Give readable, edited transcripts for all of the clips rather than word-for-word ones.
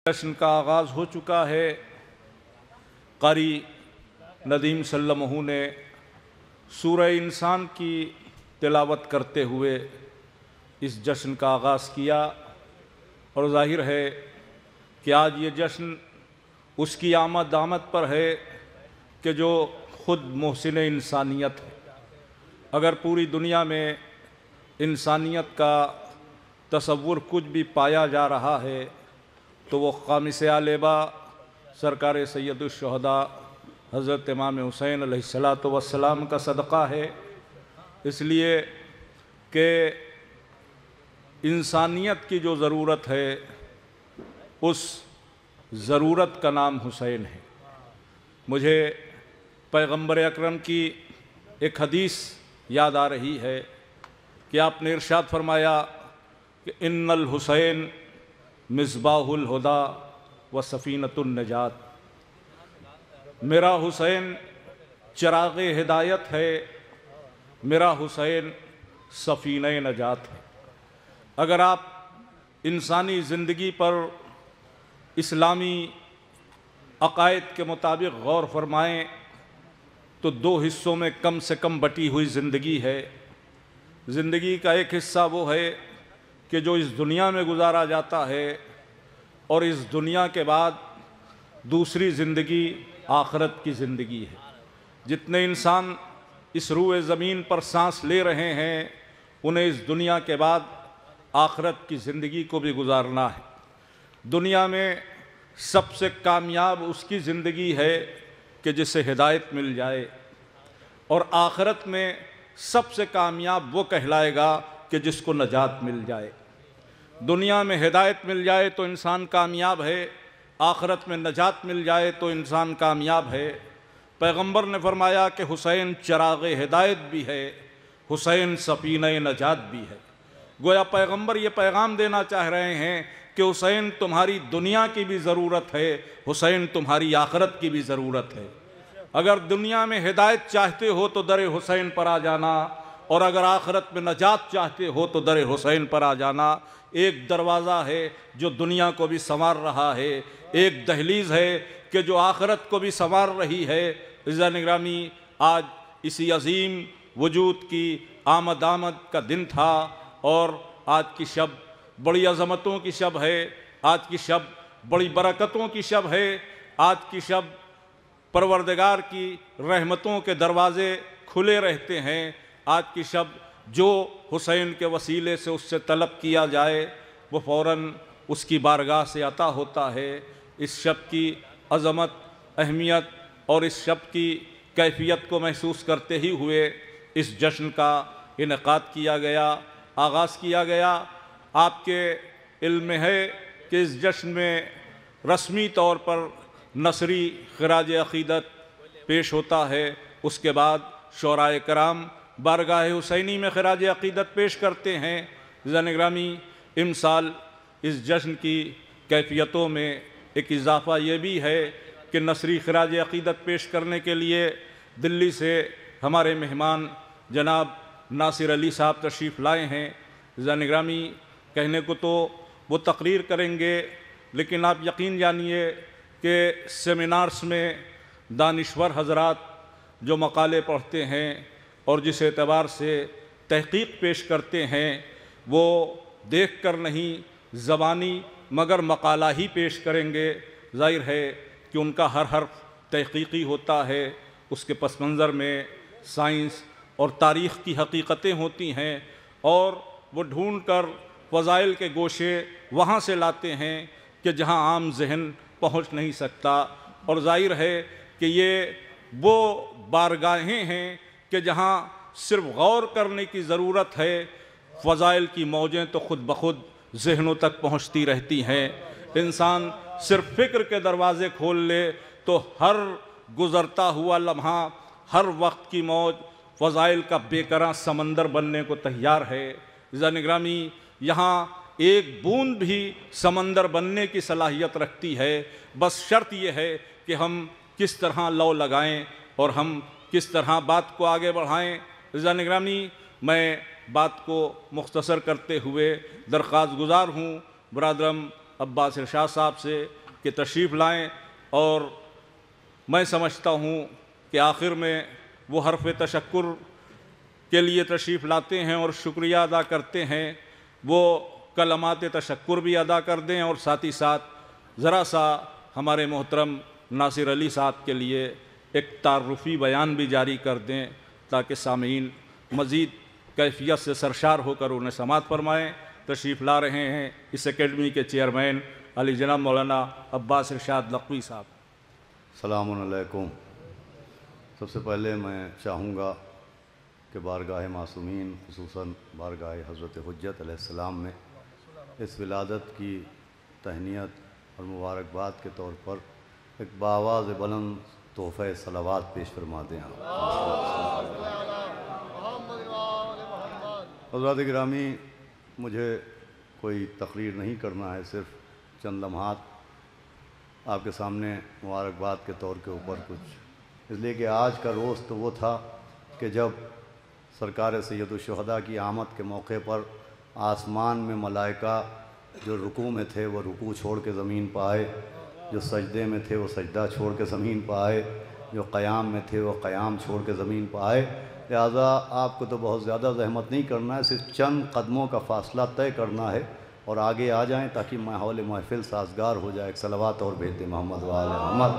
جشن کا آغاز ہو چکا ہے۔ قاری ندیم صلی اللہ علیہ وسلم نے سورہ انسان کی تلاوت کرتے ہوئے اس جشن کا آغاز کیا، اور ظاہر ہے کہ آج یہ جشن اس کی آمد پر ہے کہ جو خود محسن انسانیت ہے۔ اگر پوری دنیا میں انسانیت کا تصور کچھ بھی پایا جا رہا ہے تو وہ خامس آلیبا سرکار سید الشہداء حضرت امام حسین علیہ السلام کا صدقہ ہے، اس لیے کہ انسانیت کی جو ضرورت ہے اس ضرورت کا نام حسین ہے۔ مجھے پیغمبر اکرم کی ایک حدیث یاد آ رہی ہے کہ آپ نے ارشاد فرمایا کہ ان الحسین مصباح الہدی و سفینۃ النجات، میرا حسین چراغ ہدایت ہے، میرا حسین سفینہ نجات ہے۔ اگر آپ انسانی زندگی پر اسلامی عقائد کے مطابق غور فرمائیں تو دو حصوں میں کم سے کم بٹی ہوئی زندگی ہے۔ زندگی کا ایک حصہ وہ ہے کہ جو اس دنیا میں گزارا جاتا ہے، اور اس دنیا کے بعد دوسری زندگی آخرت کی زندگی ہے۔ جتنے انسان اس روئے زمین پر سانس لے رہے ہیں انہیں اس دنیا کے بعد آخرت کی زندگی کو بھی گزارنا ہے۔ دنیا میں سب سے کامیاب اس کی زندگی ہے کہ جسے ہدایت مل جائے، اور آخرت میں سب سے کامیاب وہ کہلائے گا کہ جس کو نجات مل جائے۔ دنیا میں ہدایت مل جائے تو انسان کامیاب ہے، آخرت میں نجات مل جائے تو انسان کامیاب ہے۔ پیغمبر نے فرمایا کہ حسین چراغ ہدایت بھی ہے، حسین سفینہ نجات بھی ہے۔ گویا پیغمبر یہ پیغام دینا چاہ رہے ہیں کہ حسین تمہاری دنیا کی بھی ضرورت ہے، حسین تمہاری آخرت کی بھی ضرورت ہے۔ اگر دنیا میں ہدایت چاہتے ہو تو در حسین پر آ جانا، اور اگر آخرت میں نجات چاہتے ہو تو در حسین پر آ جانا۔ ایک دروازہ ہے جو دنیا کو بھی سنوار رہا ہے، ایک دہلیز ہے کہ جو آخرت کو بھی سنوار رہی ہے۔ عزیزان گرامی، آج اسی عظیم وجود کی آمد کا دن تھا، اور آج کی شب بڑی عظمتوں کی شب ہے، آج کی شب بڑی برکتوں کی شب ہے، آج کی شب پروردگار کی رحمتوں کے دروازے کھلے رہتے ہیں۔ آج کی شب جو حسین کے وسیلے سے اس سے طلب کیا جائے وہ فوراً اس کی بارگاہ سے عطا ہوتا ہے۔ اس شب کی عظمت، اہمیت اور اس شب کی کیفیت کو محسوس کرتے ہی ہوئے اس جشن کا انعقاد کیا گیا، آغاز کیا گیا۔ آپ کے علم میں ہے کہ اس جشن میں رسمی طور پر نثری خراج عقیدت پیش ہوتا ہے، اس کے بعد شعراء کرام بارگاہ حسینی میں خراج عقیدت پیش کرتے ہیں۔ عزیزان گرامی، امسال اس جشن کی کیفیتوں میں ایک اضافہ یہ بھی ہے کہ نثری خراج عقیدت پیش کرنے کے لیے دلی سے ہمارے مہمان جناب ناصر علی صاحب تشریف لائے ہیں۔ عزیزان گرامی، کہنے کو تو وہ تقریر کریں گے، لیکن آپ یقین جانیے کہ سیمینارز میں دانشور حضرات جو مقالے پڑھتے ہیں اور جس اعتبار سے تحقیق پیش کرتے ہیں وہ دیکھ کر نہیں زبانی مگر مقالہ ہی پیش کریں گے۔ ظاہر ہے کہ ان کا ہر حرف تحقیقی ہوتا ہے، اس کے پس منظر میں سائنس اور تاریخ کی حقیقتیں ہوتی ہیں، اور وہ ڈھونڈ کر فضائل کے گوشے وہاں سے لاتے ہیں کہ جہاں عام ذہن پہنچ نہیں سکتا۔ اور ظاہر ہے کہ یہ وہ بارگاہیں ہیں کہ جہاں صرف غور کرنے کی ضرورت ہے، فضائل کی موجیں تو خود بخود ذہنوں تک پہنچتی رہتی ہیں۔ انسان صرف فکر کے دروازے کھول لے تو ہر گزرتا ہوا لمحہ، ہر وقت کی موج فضائل کا بے کراں سمندر بننے کو تیار ہے۔ عزیزان گرامی، یہاں ایک بوند بھی سمندر بننے کی صلاحیت رکھتی ہے، بس شرط یہ ہے کہ ہم کس طرح لو لگائیں اور ہم کس طرح بات کو آگے بڑھائیں۔ عزیزان گرامی، میں بات کو مختصر کرتے ہوئے درخواست گزار ہوں برادرم عباس ارشاد صاحب سے کہ تشریف لائیں، اور میں سمجھتا ہوں کہ آخر میں وہ حرف تشکر کے لیے تشریف لاتے ہیں اور شکریہ ادا کرتے ہیں، وہ کلمات تشکر بھی ادا کر دیں، اور ساتھ ہی ساتھ ذرا سا ہمارے محترم ناصر علی صاحب کے لیے ایک تعارفی بیان بھی جاری کر دیں تاکہ سامعین مزید کیفیت سے سرشار ہو کر انہیں سماعت فرمائیں۔ تشریف لا رہے ہیں اس اکیڈمی کے چیئرمین علی جناب مولانا عباس ارشاد لقوی صاحب۔ السلام علیکم۔ سب سے پہلے میں چاہوں گا کہ بارگاہ معصومین، خصوصاً بارگاہ حضرت حجت علیہ السلام میں اس ولادت کی تہنیت اور مبارکباد کے طور پر ایک بآواز بلند تحفہ صلوات پیش فرما دیں۔ حضرات گرامی، مجھے کوئی تقریر نہیں کرنا ہے، صرف چند لمحات آپ کے سامنے مبارکباد کے طور کے اوپر کچھ، اس لیے کہ آج کا روز تو وہ تھا کہ جب سرکار سید الشہداء کی آمد کے موقع پر آسمان میں ملائکہ جو رکوع میں تھے وہ رکوع چھوڑ کے زمین پہ آئے، جو سجدے میں تھے وہ سجدہ چھوڑ کے زمین پہ آئے، جو قیام میں تھے وہ قیام چھوڑ کے زمین پہ آئے۔ لہٰذا آپ کو تو بہت زیادہ زحمت نہیں کرنا ہے، صرف چند قدموں کا فاصلہ طے کرنا ہے اور آگے آ جائیں تاکہ ماحول محفل سازگار ہو جائے۔ ایک صلوات اور بھیج دیں محمد و آل محمد۔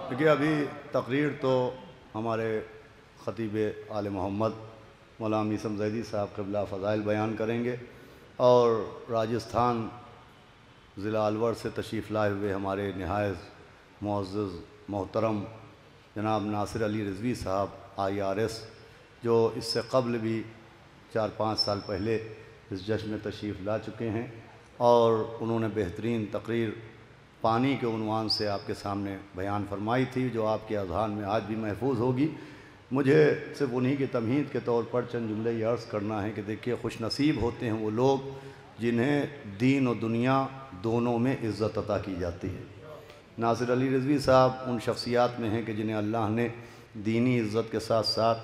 دیکھیے، ابھی تقریر تو ہمارے خطیب آل محمد مولانا میثم زیدی صاحب قبلہ فضائل بیان کریں گے، اور راجستھان ضلع الور سے تشریف لائے ہوئے ہمارے نہایت معزز محترم جناب ناصر علی رضوی صاحب IRS، جو اس سے قبل بھی 4-5 سال پہلے اس جشن میں تشریف لا چکے ہیں، اور انہوں نے بہترین تقریر پانی کے عنوان سے آپ کے سامنے بیان فرمائی تھی، جو آپ کے اذہان میں آج بھی محفوظ ہوگی۔ مجھے صرف انہی کی تمہید کے طور پر چند جملے یہ عرض کرنا ہے کہ دیکھیے، خوش نصیب ہوتے ہیں وہ لوگ جنہیں دین و دنیا دونوں میں عزت عطا کی جاتی ہے۔ ناصر علی رضوی صاحب ان شخصیات میں ہیں کہ جنہیں اللہ نے دینی عزت کے ساتھ ساتھ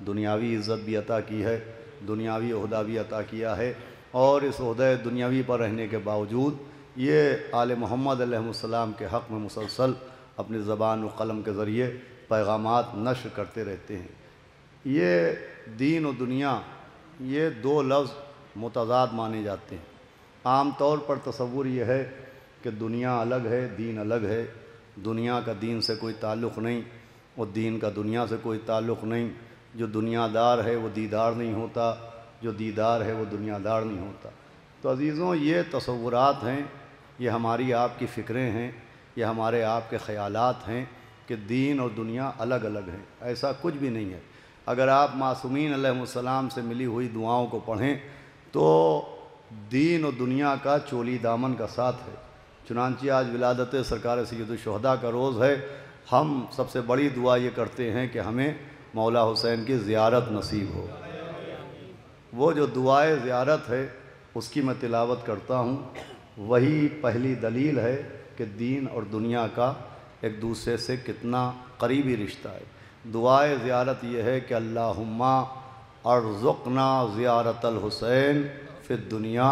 دنیاوی عزت بھی عطا کی ہے، دنیاوی عہدہ بھی عطا کیا ہے، اور اس عہدہ دنیاوی پر رہنے کے باوجود یہ آل محمد علیہ السلام کے حق میں مسلسل اپنی زبان و قلم کے ذریعے پیغامات نشر کرتے رہتے ہیں۔ یہ دین و دنیا، یہ دو لفظ متضاد مانے جاتے ہیں۔ عام طور پر تصور یہ ہے کہ دنیا الگ ہے، دین الگ ہے، دنیا کا دین سے کوئی تعلق نہیں اور دین کا دنیا سے کوئی تعلق نہیں، جو دنیا دار ہے وہ دیدار نہیں ہوتا، جو دیدار ہے وہ دنیا دار نہیں ہوتا۔ تو عزیزوں، یہ تصورات ہیں، یہ ہماری آپ کی فکریں ہیں، یہ ہمارے آپ کے خیالات ہیں کہ دین اور دنیا الگ الگ ہیں۔ ایسا کچھ بھی نہیں ہے۔ اگر آپ معصومین علیہ السلام سے ملی ہوئی دعاؤں کو پڑھیں تو دین و دنیا کا چولی دامن کا ساتھ ہے۔ چنانچہ آج ولادت سرکار سید الشہداء کا روز ہے، ہم سب سے بڑی دعا یہ کرتے ہیں کہ ہمیں مولا حسین کی زیارت نصیب ہو۔ وہ جو دعائے زیارت ہے اس کی میں تلاوت کرتا ہوں، وہی پہلی دلیل ہے کہ دین اور دنیا کا ایک دوسرے سے کتنا قریبی رشتہ ہے۔ دعائے زیارت یہ ہے کہ اللہم ارزقنا زیارت الحسین فی الدنیا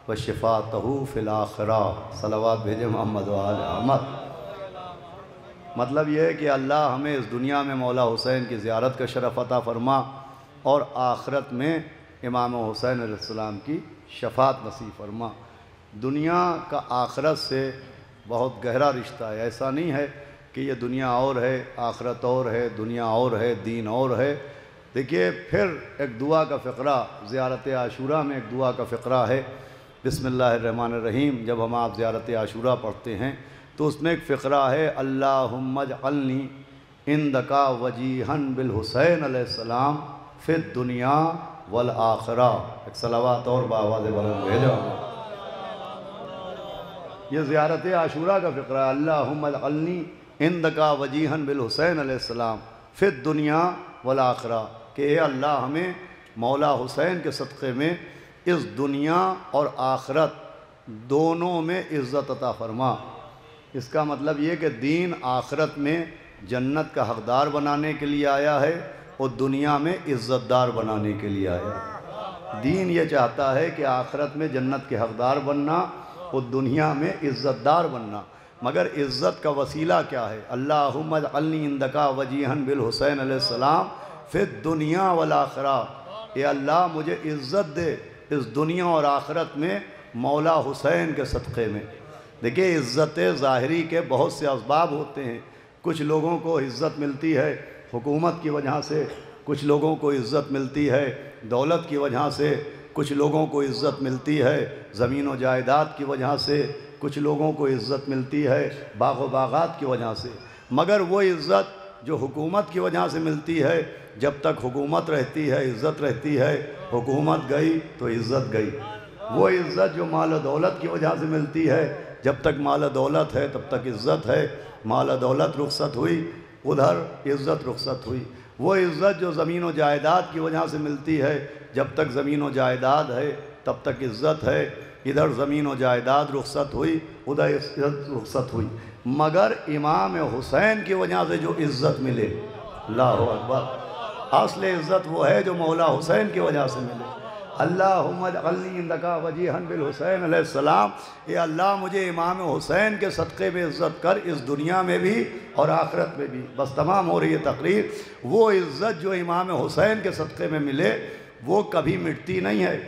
و شفاعتہ فی الآخرہ۔ صلوات بھیجیں محمد و آل محمد۔ مطلب یہ ہے کہ اللہ ہمیں اس دنیا میں مولا حسین کی زیارت کا شرف عطا فرما، اور آخرت میں امام حسین علیہ السلام کی شفاعت نصیب فرما۔ دنیا کا آخرت سے بہت گہرا رشتہ ہے۔ ایسا نہیں ہے کہ یہ دنیا اور ہے، آخرت اور ہے، دنیا اور ہے، دین اور ہے۔ دیکھیے، پھر ایک دعا کا فقرہ زیارت عاشوراء میں ایک دعا کا فقرہ ہے، بسم اللہ الرحمن الرحیم۔ جب ہم آپ زیارت عاشوراء پڑھتے ہیں تو اس میں ایک فقرہ ہے، اللہم اجعلنی عندک وجیہا بالحسین علیہ السلام فی الدنیا والآخرہ۔ ایک صلوات اور بآواز بلند بھیجو۔ یہ زیارت عاشوراء کا فقرہ ہے، اللہم اجعلنی عندک وجیہا بالحسین علیہ السلام فی الدنیا والآخرہ، کہ اے اللہ ہمیں مولا حسین کے صدقے میں اس دنیا اور آخرت دونوں میں عزت عطا فرما۔ اس کا مطلب یہ کہ دین آخرت میں جنت کا حقدار بنانے کے لیے آیا ہے اور دنیا میں عزت دار بنانے کے لیے آیا ہے۔ دین یہ چاہتا ہے کہ آخرت میں جنت کے حقدار بننا اور دنیا میں عزت دار بننا، مگر عزت کا وسیلہ کیا ہے؟ اللہم اجعلنی عندکا وجیہن بالحسین علیہ السلام فی الدنیا والآخرہ، اے اللہ مجھے عزت دے اس دنیا اور آخرت میں مولا حسین کے صدقے میں۔ دیکھیں عزت ظاہری کے بہت سے اسباب ہوتے ہیں، کچھ لوگوں کو عزت ملتی ہے حکومت کی وجہ سے، کچھ لوگوں کو عزت ملتی ہے دولت کی وجہ سے، کچھ لوگوں کو عزت ملتی ہے زمین و جائیداد کی وجہ سے، کچھ لوگوں کو عزت ملتی ہے باغ و باغات کی وجہ سے، مگر وہ عزت جو حکومت کی وجہ سے ملتی ہے، جب تک حکومت رہتی ہے عزت رہتی ہے، حکومت گئی تو عزت گئی۔ وہ عزت جو مال و دولت کی وجہ سے ملتی ہے، جب تک مال و دولت ہے تب تک عزت ہے، مال و دولت رخصت ہوئی ادھر عزت رخصت ہوئی۔ وہ عزت جو زمین و جائیداد کی وجہ سے ملتی ہے، جب تک زمین و جائیداد ہے تب تک عزت ہے، ادھر زمین و جائیداد رخصت ہوئی ادھر عزت رخصت ہوئی، مگر امام حسین کی وجہ سے جو عزت ملے، اللہ اکبر، اصل عزت وہ ہے جو مولا حسین کی وجہ سے ملے۔ اللہم اجعلنی عندکا وجیہن بالحسین علیہ السلام، اے اللہ مجھے امام حسین کے صدقے میں عزت کر اس دنیا میں بھی اور آخرت میں بھی۔ بس تمام ہو رہی ہے تقریر۔ وہ عزت جو امام حسین کے صدقے میں ملے وہ کبھی مٹتی نہیں ہے،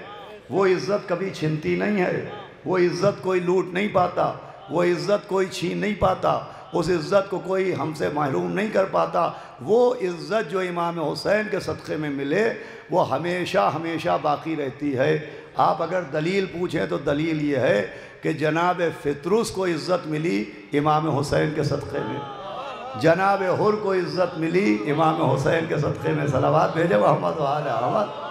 وہ عزت کبھی چھنتی نہیں ہے، وہ عزت کوئی لوٹ نہیں پاتا، وہ عزت کوئی چھین نہیں پاتا، اس عزت کو کوئی ہم سے محروم نہیں کر پاتا۔ وہ عزت جو امام حسین کے صدقے میں ملے وہ ہمیشہ ہمیشہ باقی رہتی ہے۔ آپ اگر دلیل پوچھیں تو دلیل یہ ہے کہ جناب فطرس کو عزت ملی امام حسین کے صدقے میں، جناب حر کو عزت ملی امام حسین کے صدقے میں۔ صلوات بھیجے محمد و آل احمد۔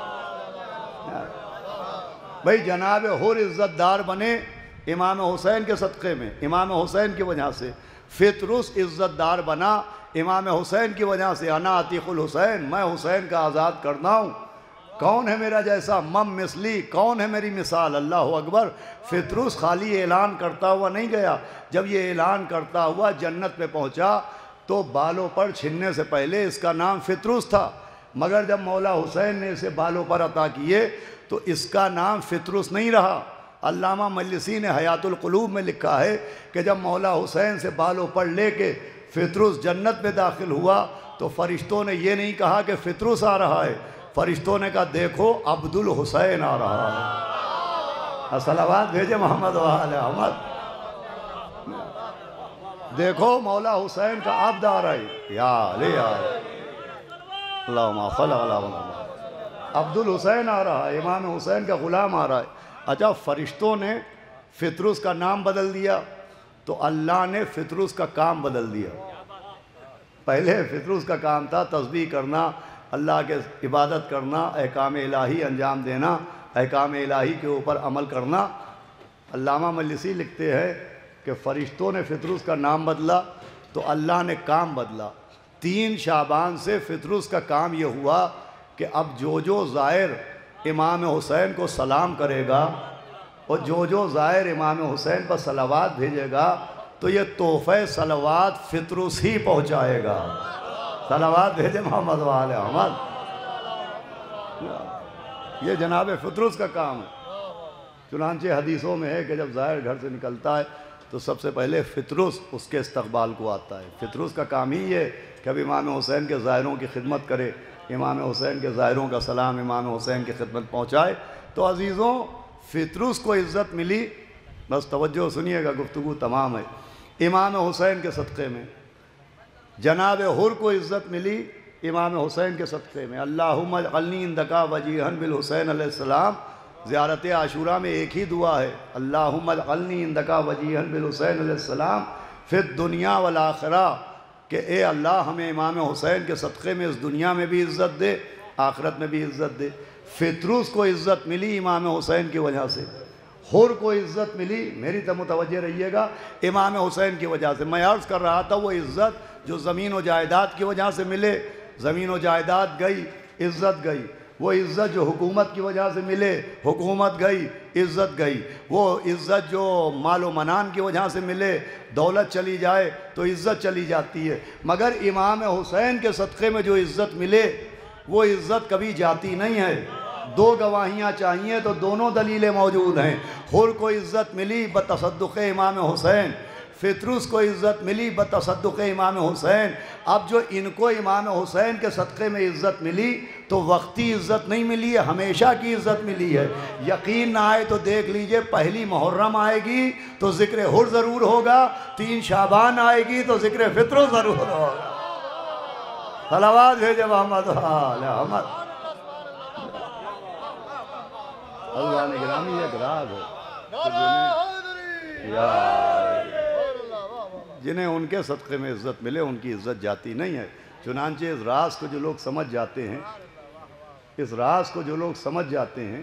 بھئی جناب حر عزت دار بنے امام حسین کے صدقے میں، امام حسین کی وجہ سے۔ فطرس عزت دار بنا امام حسین کی وجہ سے۔ انا عتیق الحسین، میں حسین کا آزاد کرنا ہوں، کون ہے میرا جیسا، مم مثلی، کون ہے میری مثال، اللہ اکبر۔ فطرس خالی اعلان کرتا ہوا نہیں گیا، جب یہ اعلان کرتا ہوا جنت پہ پہنچا تو بالوں پر چھننے سے پہلے اس کا نام فطرس تھا، مگر جب مولا حسین نے اسے بالوں پر عطا کیے تو اس کا نام فطرس نہیں رہا۔ علامہ مجلسی نے حیات القلوب میں لکھا ہے کہ جب مولا حسین سے بالوں پر لے کے فطرس جنت میں داخل ہوا تو فرشتوں نے یہ نہیں کہا کہ فطرس آ رہا ہے، فرشتوں نے کہا دیکھو عبد الحسین آ رہا ہے۔ صلوات بھیجے محمد و آل احمد۔ دیکھو مولا حسین کا عبد آ رہا ہے، یا علی اللہم صل علی محمد، عبد الحسین آ رہا ہے، امام حسین کا غلام آ رہا ہے۔ اچھا فرشتوں نے فطرس کا نام بدل دیا تو اللہ نے فطرس کا کام بدل دیا۔ پہلے فطرس کا کام تھا تسبیح کرنا، اللہ کے عبادت کرنا، احکام الہی انجام دینا، احکام الہی کے اوپر عمل کرنا۔ علامہ مجلسی لکھتے ہیں کہ فرشتوں نے فطرس کا نام بدلا تو اللہ نے کام بدلا۔ 3 شعبان سے فطرس کا کام یہ ہوا کہ اب جو زائر امام حسین کو سلام کرے گا اور جو زائر امام حسین پر صلوات بھیجے گا تو یہ تحفہ صلوات فطرس ہی پہنچائے گا۔ صلوات بھیجے محمد و آل احمد۔ یہ جناب فطرس کا کام ہے۔ چنانچہ حدیثوں میں ہے کہ جب زائر گھر سے نکلتا ہے تو سب سے پہلے فطرس اس کے استقبال کو آتا ہے۔ فطرس کا کام ہی یہ کہ اب امام حسین کے زائروں کی خدمت کرے، امام حسین کے زائروں کا سلام امام حسین کی خدمت پہنچائے۔ تو عزیزوں فطرس کو عزت ملی، بس توجہ سنیے گا گفتگو تمام ہے، امام حسین کے صدقے میں۔ جناب حر کو عزت ملی امام حسین کے صدقے میں۔ اللہم اجعلنی عندکا وجیہن بالحسین علیہ السلام، زیارت عاشوراء میں ایک ہی دعا ہے، اللہم اجعلنی عندکا وجیہن بالحسین علیہ السلام فی الدنیا والآخرہ، کہ اے اللہ ہمیں امام حسین کے صدقے میں اس دنیا میں بھی عزت دے، آخرت میں بھی عزت دے۔ فطرس کو عزت ملی امام حسین کی وجہ سے، حر کو عزت ملی، میری طرف متوجہ رہیے گا، امام حسین کی وجہ سے۔ میں عرض کر رہا تھا وہ عزت جو زمین و جائیداد کی وجہ سے ملے، زمین و جائیداد گئی عزت گئی، وہ عزت جو حکومت کی وجہ سے ملے، حکومت گئی عزت گئی، وہ عزت جو مال و منان کی وجہ سے ملے، دولت چلی جائے تو عزت چلی جاتی ہے، مگر امام حسین کے صدقے میں جو عزت ملے وہ عزت کبھی جاتی نہیں ہے، دو گواہیاں چاہیے تو دونوں دلیلیں موجود ہیں۔ حر کو عزت ملی بتصدق امام حسین، فطرس کو عزت ملی بتصدق امام حسین۔ اب جو ان کو امام حسین کے صدقے میں عزت ملی تو وقتی عزت نہیں ملی ہے، ہمیشہ کی عزت ملی ہے۔ یقین نہ آئے تو دیکھ لیجئے، پہلی محرم آئے گی تو ذکر حر ضرور ہوگا، 3 شعبان آئے گی تو ذکر فطرس ضرور ہوگا۔ صلوات بھیجے محمد آل احمد۔ اللہ نے گرامی ایک راز ہے جنہیں ان کے صدقے میں عزت ملے ان کی عزت جاتی نہیں ہے۔ چنانچہ اس راز کو جو لوگ سمجھ جاتے ہیں، اس راز کو جو لوگ سمجھ جاتے ہیں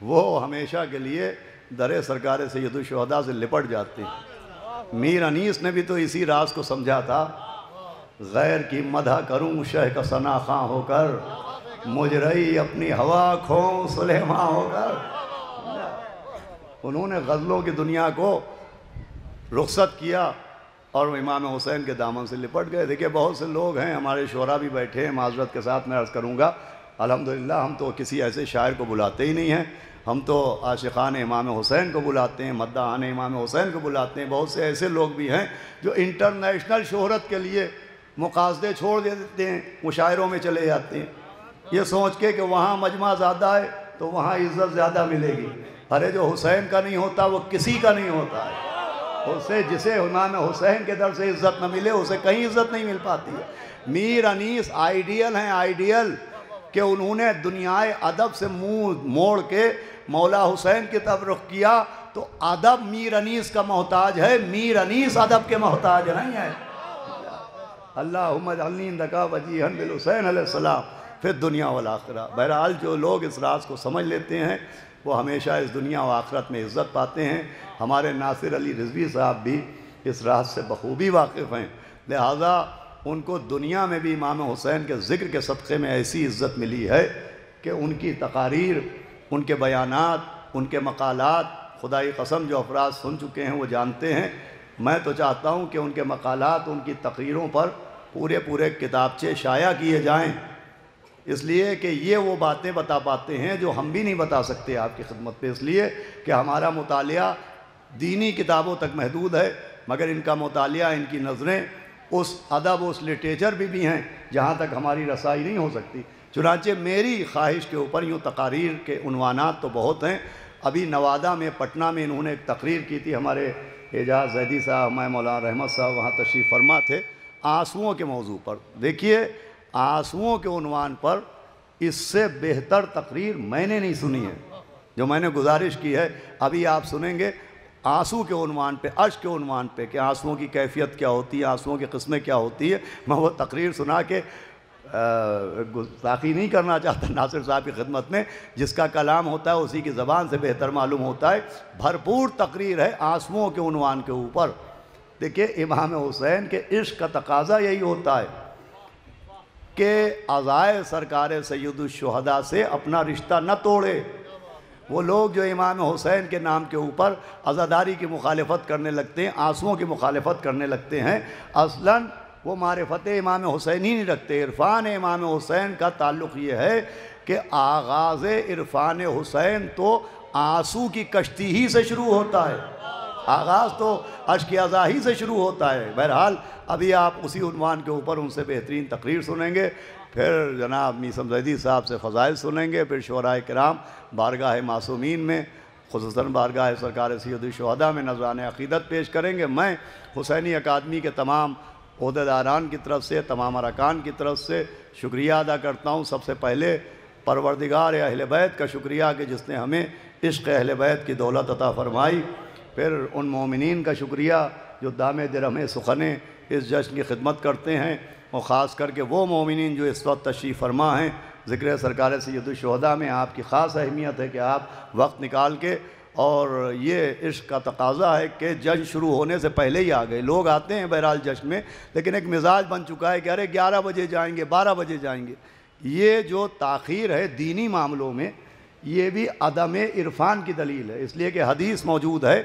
وہ ہمیشہ کے لیے در سرکار سید الشہداء سے لپٹ جاتے ہیں۔ میر انیس نے بھی تو اسی راز کو سمجھا تھا، غیر کی مدح کروں شہ کا ثنا خواں ہو کر، مجرئی اپنی ہوا کھوں سلیماں ہو کر۔ انہوں نے غزلوں کی دنیا کو رخصت کیا اور امام حسین کے دامن سے لپٹ گئے۔ دیکھیں بہت سے لوگ ہیں، ہمارے شعراء بھی بیٹھے ہیں، معذرت کے ساتھ میں عرض کروں گا، الحمدللہ ہم تو کسی ایسے شاعر کو بلاتے ہی نہیں ہیں، ہم تو عاشقان امام حسین کو بلاتے ہیں، مداحان امام حسین کو بلاتے ہیں۔ بہت سے ایسے لوگ بھی ہیں جو انٹرنیشنل شہرت کے لیے مقاصدے چھوڑ دیتے ہیں، مشاعروں میں چلے جاتے ہیں، یہ سوچ کے کہ وہاں مجمع زیادہ ہے تو وہاں عزت زیادہ ملے گی۔ ارے جو حسین کا نہیں ہوتا وہ کسی کا نہیں ہوتا ہے۔ اسے جسے امام حسین کے در سے عزت نہ ملے اسے کہیں عزت نہیں مل پاتی ہے۔ میر انیس آئیڈیل ہیں، آئیڈیل، کہ انہوں نے دنیائے ادب سے منہ موڑ کے مولا حسین کی طرف رخ کیا، تو ادب میر انیس کا محتاج ہے، میر انیس ادب کے محتاج نہیں ہے۔ اللہم اجعلنی عندک وجیہا بالحسین علیہ السلام فی الدنیا والآخرہ۔ بہرحال جو لوگ اس راز کو سمجھ لیتے ہیں وہ ہمیشہ اس دنیا و آخرت میں عزت پاتے ہیں۔ ہمارے ناصر علی رضوی صاحب بھی اس راز سے بخوبی واقف ہیں، لہٰذا ان کو دنیا میں بھی امام حسین کے ذکر کے صدقے میں ایسی عزت ملی ہے کہ ان کی تقاریر، ان کے بیانات، ان کے مقالات، خدائی قسم جو افراد سن چکے ہیں وہ جانتے ہیں۔ میں تو چاہتا ہوں کہ ان کے مقالات، ان کی تقریروں پر پورے کتابچے شائع کیے جائیں، اس لیے کہ یہ وہ باتیں بتا پاتے ہیں جو ہم بھی نہیں بتا سکتے آپ کی خدمت پہ، اس لیے کہ ہمارا مطالعہ دینی کتابوں تک محدود ہے، مگر ان کا مطالعہ، ان کی نظریں اس ادب، اس لٹریچر بھی ہیں جہاں تک ہماری رسائی نہیں ہو سکتی۔ چنانچہ میری خواہش کے اوپر یوں تقاریر کے عنوانات تو بہت ہیں۔ ابھی نوادہ میں، پٹنہ میں انہوں نے ایک تقریر کی تھی، ہمارے اعجاز زیدی صاحب، میں مولانا رحمت صاحب وہاں تشریف فرما تھے، آنسوؤں کے موضوع پر۔ دیکھیے آنسوؤں کے عنوان پر اس سے بہتر تقریر میں نے نہیں سنی ہے جو میں نے گزارش کی ہے، ابھی آپ سنیں گے آنسو کے عنوان پہ، اشک کے عنوان پہ، کہ آنسوؤں کی کیفیت کیا ہوتی ہے، آنسوؤں کی قسمیں کیا ہوتی ہے۔ میں وہ تقریر سنا کے گستاخی نہیں کرنا چاہتا ناصر صاحب کی خدمت میں، جس کا کلام ہوتا ہے اسی کی زبان سے بہتر معلوم ہوتا ہے۔ بھرپور تقریر ہے آنسوؤں کے عنوان کے اوپر۔ دیکھیے امام حسین کے عشق کا تقاضا یہی ہوتا ہے کہ عزائے سرکار سید الشہداء سے اپنا رشتہ نہ توڑے۔ وہ لوگ جو امام حسین کے نام کے اوپر عزاداری کی مخالفت کرنے لگتے ہیں، آنسوؤں کی مخالفت کرنے لگتے ہیں، اصلاً وہ معرفت امام حسین ہی نہیں رکھتے۔ عرفان امام حسین کا تعلق یہ ہے کہ آغاز عرفان حسین تو آنسو کی کشتی ہی سے شروع ہوتا ہے، آغاز تو اشک ازا ہی سے شروع ہوتا ہے۔ بہرحال ابھی آپ اسی عنوان کے اوپر ان سے بہترین تقریر سنیں گے، پھر جناب میثم زیدی صاحب سے فضائل سنیں گے، پھر شعراء کرام بارگاہ معصومین میں، خصوصاً بارگاہ سرکار سید الشہداء میں نذران عقیدت پیش کریں گے۔ میں حسینی اکادمی کے تمام عہدیداران کی طرف سے، تمام ارکان کی طرف سے شکریہ ادا کرتا ہوں۔ سب سے پہلے پروردگار اہل بیت کا شکریہ کہ جس نے ہمیں عشق اہل بیت کی دولت عطا فرمائی، پھر ان مومنین کا شکریہ جو دام درہم سخنے اس جشن کی خدمت کرتے ہیں، اور خاص کر کے وہ مومنین جو اس وقت تشریف فرما ہیں۔ ذکر سرکار سید الشہداء میں آپ کی خاص اہمیت ہے کہ آپ وقت نکال کے، اور یہ عشق کا تقاضا ہے کہ جشن شروع ہونے سے پہلے ہی آ گئے۔ لوگ آتے ہیں بہرحال جشن میں، لیکن ایک مزاج بن چکا ہے کہ ارے 11 بجے جائیں گے، 12 بجے جائیں گے۔ یہ جو تاخیر ہے دینی معاملوں میں، یہ بھی عدم عرفان کی دلیل ہے، اس لیے کہ حدیث موجود ہے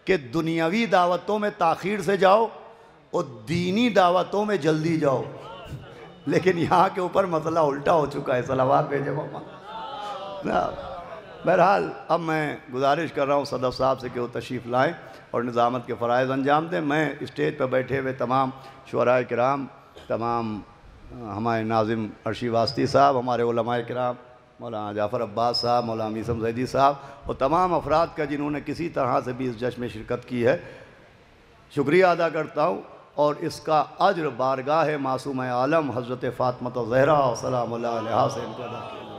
کہ دنیاوی دعوتوں میں تاخیر سے جاؤ اور دینی دعوتوں میں جلدی جاؤ، لیکن یہاں کے اوپر مسئلہ الٹا ہو چکا ہے۔ صلوات بھیجے محمد۔ بہرحال اب میں گزارش کر رہا ہوں صدف صاحب سے کہ وہ تشریف لائیں اور نظامت کے فرائض انجام دیں. میں اسٹیج پہ بیٹھے ہوئے تمام شعراء کرام، تمام ہمارے ناظم عرشی واسطی صاحب، ہمارے علماء کرام مولانا جعفر عباس صاحب، مولانا میثم زیدی صاحب اور تمام افراد کا جنہوں نے کسی طرح سے بھی اس جشن میں شرکت کی ہے، شکریہ ادا کرتا ہوں. اور اس کا اجر بارگاہ معصوم عالم حضرت فاطمہ زہرا سلام اللہ علیہا سے ان کو ادا کیا.